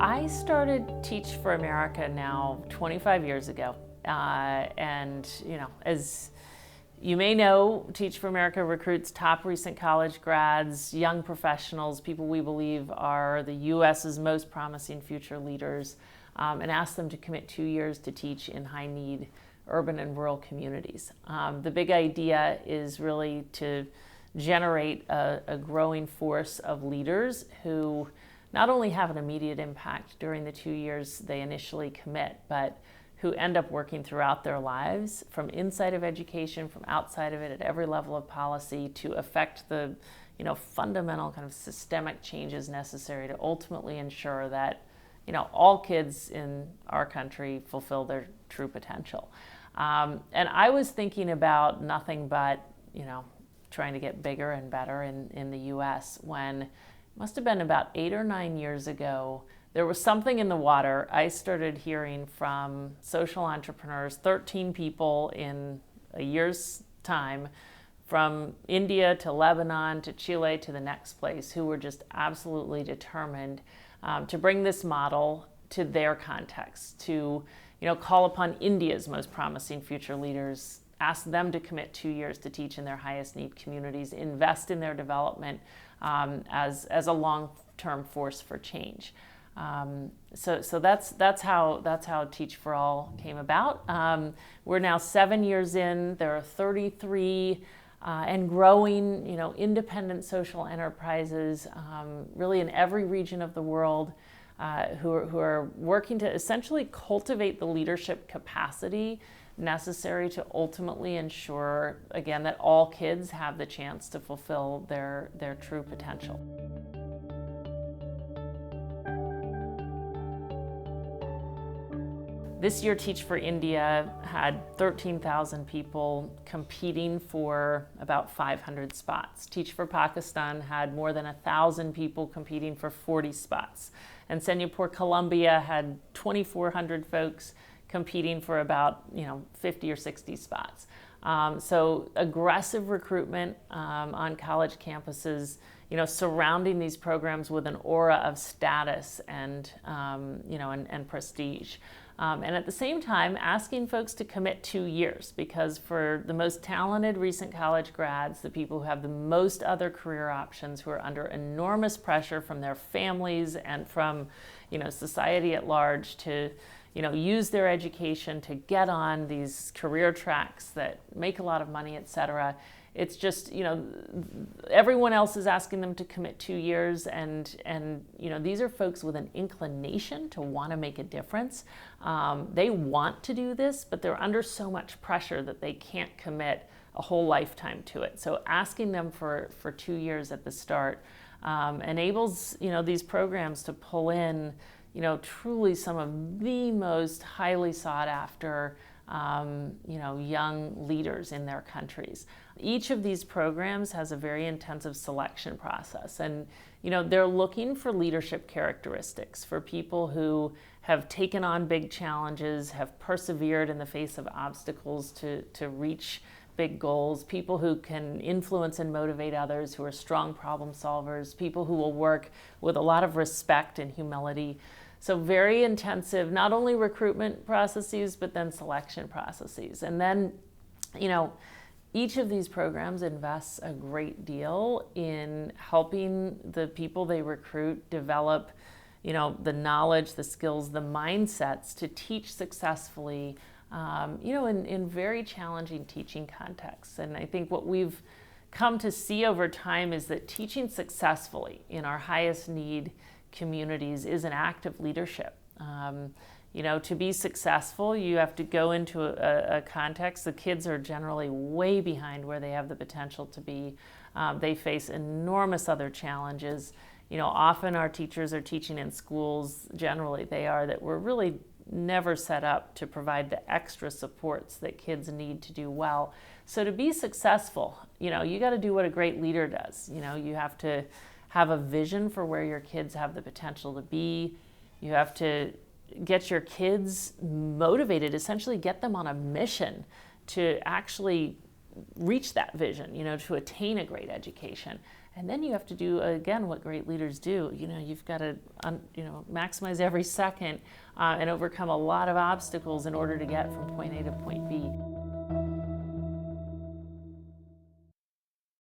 I started Teach for America now 25 years ago. And as you may know, Teach for America recruits top recent college grads, young professionals, people we believe are the U.S.'s most promising future leaders, and asks them to commit 2 years to teach in high-need urban and rural communities. The big idea is really to generate a growing force of leaders who not only have an immediate impact during the 2 years they initially commit, but who end up working throughout their lives from inside of education, from outside of it, at every level of policy to affect the fundamental kind of systemic changes necessary to ultimately ensure that all kids in our country fulfill their true potential. And I was thinking about nothing but trying to get bigger and better in the U.S. when it must have been about 8 or 9 years ago. There was something in the water. I started hearing from social entrepreneurs, 13 people in a year's time, from India to Lebanon to Chile to the next place, who were just absolutely determined to bring this model to their context, to call upon India's most promising future leaders, ask them to commit 2 years to teach in their highest need communities, invest in their development as a long-term force for change. So that's how Teach for All came about. We're now 7 years in. There are 33 and growing, independent social enterprises, really in every region of the world, who are working to essentially cultivate the leadership capacity necessary to ultimately ensure, again, that all kids have the chance to fulfill their true potential. This year, Teach for India had 13,000 people competing for about 500 spots. Teach for Pakistan had more than 1,000 people competing for 40 spots. And Singapore, Colombia had 2,400 folks competing for about 50 or 60 spots. So aggressive recruitment on college campuses, surrounding these programs with an aura of status and prestige. And at the same time, asking folks to commit 2 years, because for the most talented recent college grads, the people who have the most other career options, who are under enormous pressure from their families and from society at large to use their education to get on these career tracks that make a lot of money, et cetera. It's just, everyone else is asking them to commit 2 years, and these are folks with an inclination to want to make a difference. They want to do this, but they're under so much pressure that they can't commit a whole lifetime to it. So asking them for 2 years at the start enables, these programs to pull in, truly some of the most highly sought after young leaders in their countries. Each of these programs has a very intensive selection process, and they're looking for leadership characteristics, for people who have taken on big challenges, have persevered in the face of obstacles to reach big goals, people who can influence and motivate others, who are strong problem solvers, people who will work with a lot of respect and humility. So very intensive, not only recruitment processes, but then selection processes. And then, each of these programs invests a great deal in helping the people they recruit develop, the knowledge, the skills, the mindsets to teach successfully, in very challenging teaching contexts. And I think what we've come to see over time is that teaching successfully in our highest need communities is an act of leadership. To be successful, you have to go into a context. The kids are generally way behind where they have the potential to be. They face enormous other challenges. Often our teachers are teaching in schools, generally they are, that were really never set up to provide the extra supports that kids need to do well. So to be successful, you got to do what a great leader does. You have to have a vision for where your kids have the potential to be. You have to get your kids motivated, essentially get them on a mission to actually reach that vision, to attain a great education. And then you have to do, again, what great leaders do. You've got to, maximize every second and overcome a lot of obstacles in order to get from point A to point B.